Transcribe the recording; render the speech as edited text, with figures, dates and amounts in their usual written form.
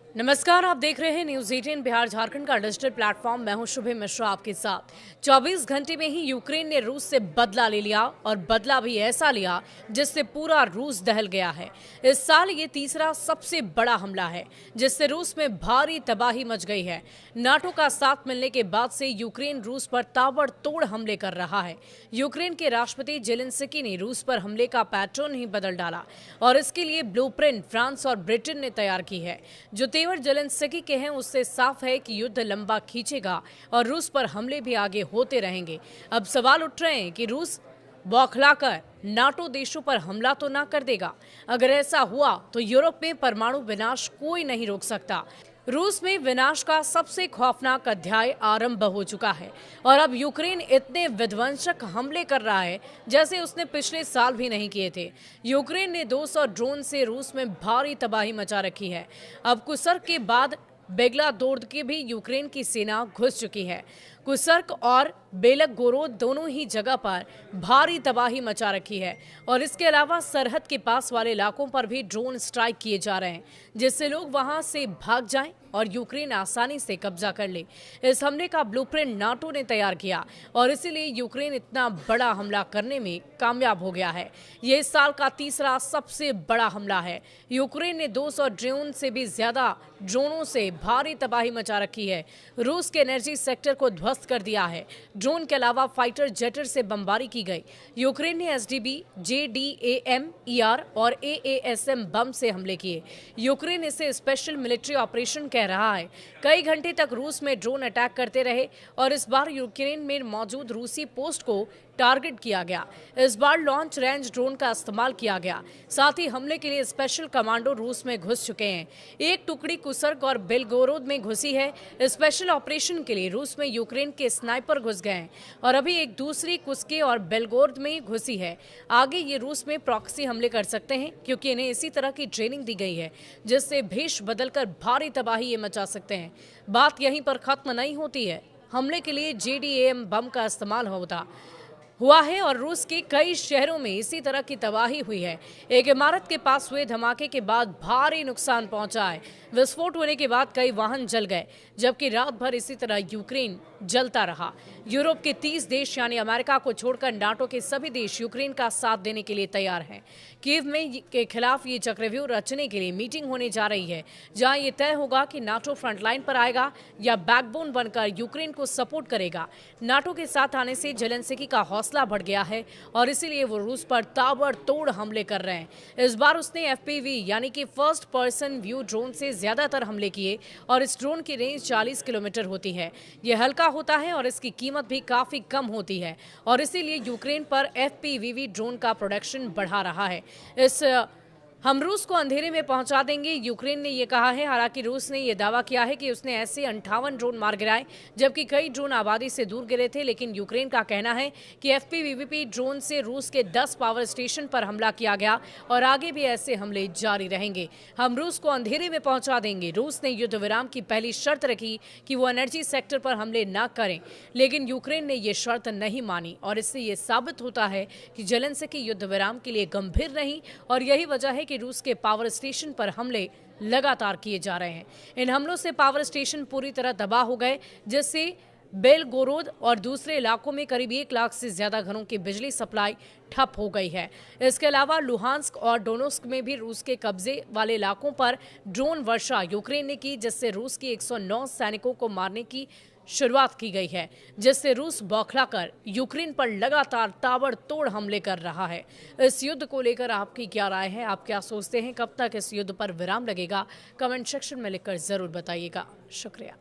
नमस्कार, आप देख रहे हैं न्यूज 18 बिहार झारखंड का डिजिटल प्लेटफॉर्म। मैं हूं शुभे मिश्रा आपके साथ। 24 घंटे में ही यूक्रेन ने रूस से बदला ले लिया और बदला भी ऐसा लिया जिससे पूरा रूस दहल गया है। इस साल ये तीसरा सबसे बड़ा हमला है जिससे रूस में भारी तबाही मच गई है। नाटो का साथ मिलने के बाद से यूक्रेन रूस पर ताबड़तोड़ हमले कर रहा है। यूक्रेन के राष्ट्रपति जेलेंस्की ने रूस पर हमले का पैटर्न ही बदल डाला और इसके लिए ब्लूप्रिंट फ्रांस और ब्रिटेन ने तैयार की है। जो तेवर जेलेंस्की के हैं उससे साफ है कि युद्ध लंबा खींचेगा और रूस पर हमले भी आगे होते रहेंगे। अब सवाल उठ रहे हैं कि रूस बौखलाकर नाटो देशों पर हमला तो ना कर देगा। अगर ऐसा हुआ तो यूरोप में परमाणु विनाश कोई नहीं रोक सकता। रूस में विनाश का सबसे खौफनाक अध्याय आरंभ हो चुका है और अब यूक्रेन इतने विध्वंसक हमले कर रहा है जैसे उसने पिछले साल भी नहीं किए थे। यूक्रेन ने 200 ड्रोन से रूस में भारी तबाही मचा रखी है। अब कुसर्क के बाद बेगलादोर्द की भी यूक्रेन की सेना घुस चुकी है। कुसर्क और बेलगोरोद दोनों ही जगह पर भारी तबाही मचा रखी है और इसके अलावा सरहद के पास वाले इलाकों पर भी ड्रोन स्ट्राइक किए जा रहे हैं जिससे लोग वहां से भाग जाएं और यूक्रेन आसानी से कब्जा कर ले। इस हमले का ब्लूप्रिंट नाटो ने तैयार किया और इसीलिए यूक्रेन इतना बड़ा हमला करने में कामयाब हो गया है। ये इस साल का तीसरा सबसे बड़ा हमला है। यूक्रेन ने 200 ड्रोन से भी ज्यादा ड्रोनों से भारी तबाही मचा रखी है। रूस के एनर्जी सेक्टर को ध्वस्त कर दिया है। ड्रोन के अलावा फाइटर जेटर से बमबारी की गई। यूक्रेन ने एसडीबी, जेडीएएम, ईआर और एएसएम बम से हमले किए। यूक्रेन इसे स्पेशल मिलिट्री ऑपरेशन कह रहा है। कई घंटे तक रूस में ड्रोन अटैक करते रहे और इस बार यूक्रेन में मौजूद रूसी पोस्ट को टारगेट किया गया। इस बार लॉन्च रेंज ड्रोन का इस्तेमाल किया गया। साथ ही हमले के लिए स्पेशल कमांडो रूस में घुस चुके हैं। एक टुकड़ी कुसर्क और बेलगोरोद में घुसी है। स्पेशल ऑपरेशन के लिए रूस में यूक्रेन के स्नाइपर घुस गए हैं और अभी एक दूसरी कुस्के और बेलगोरोद में घुसी है। आगे ये रूस में प्रॉक्सी हमले कर सकते हैं क्योंकि इन्हें इसी तरह की ट्रेनिंग दी गई है जिससे भेष बदलकर भारी तबाही ये मचा सकते हैं। बात यहीं पर खत्म नहीं होती है। हमले के लिए जेडीएएम बम का इस्तेमाल हुआ है और रूस के कई शहरों में इसी तरह की तबाही हुई है। एक इमारत के पास हुए धमाके के बाद भारी नुकसान पहुंचा है। विस्फोट होने के बाद कई वाहन जल गए जबकि रात भर इसी तरह यूक्रेन जलता रहा। यूरोप के 30 देश यानी अमेरिका को छोड़कर नाटो के सभी देश यूक्रेन का साथ देने के लिए तैयार हैं। कीव में के खिलाफ ये चक्रव्यूह रचने के लिए मीटिंग होने जा रही है जहां ये तय होगा कि नाटो फ्रंटलाइन पर आएगा या बैकबोन बनकर यूक्रेन को सपोर्ट करेगा। नाटो के साथ आने से जेलेंस्की का हौसला बढ़ गया है और इसीलिए वो रूस पर ताबड़तोड़ हमले कर रहे हैं। इस बार उसने एफपीवी यानी कि फर्स्ट पर्सन व्यू ड्रोन से ज्यादातर हमले किए और इस ड्रोन की रेंज 40 किलोमीटर होती है। यह हल्का होता है और इसकी कीमत भी काफी कम होती है और इसीलिए यूक्रेन पर एफपीवीवी ड्रोन का प्रोडक्शन बढ़ा रहा है। हम रूस को अंधेरे में पहुंचा देंगे, यूक्रेन ने यह कहा है। हालांकि रूस ने यह दावा किया है कि उसने ऐसे 58 ड्रोन मार गिराए जबकि कई ड्रोन आबादी से दूर गिरे थे। लेकिन यूक्रेन का कहना है कि एफपीवीवी ड्रोन से रूस के 10 पावर स्टेशन पर हमला किया गया और आगे भी ऐसे हमले जारी रहेंगे। हम रूस को अंधेरे में पहुंचा देंगे। रूस ने युद्ध विराम की पहली शर्त रखी कि वो एनर्जी सेक्टर पर हमले न करें, लेकिन यूक्रेन ने यह शर्त नहीं मानी और इससे यह साबित होता है कि जेलेंस्की युद्ध विराम के लिए गंभीर नहीं और यही वजह है कि रूस के पावर स्टेशन पर हमले लगातार किए जा रहे हैं। इन हमलों से पावर स्टेशन पूरी तरह तबाह हो गए जिससे बेलगोरोद और दूसरे इलाकों में करीब 1 लाख से ज्यादा घरों की बिजली सप्लाई ठप हो गई है। इसके अलावा लुहांस्क और डोनेत्स्क में भी रूस के कब्जे वाले इलाकों पर ड्रोन वर्षा यूक्रेन ने की जिससे रूस के 109 सैनिकों को मारने की शुरुआत की गई है जिससे रूस बौखलाकर यूक्रेन पर लगातार ताबड़तोड़ हमले कर रहा है। इस युद्ध को लेकर आपकी क्या राय है? आप क्या सोचते हैं? कब तक इस युद्ध पर विराम लगेगा? कमेंट सेक्शन में लिखकर जरूर बताइएगा। शुक्रिया।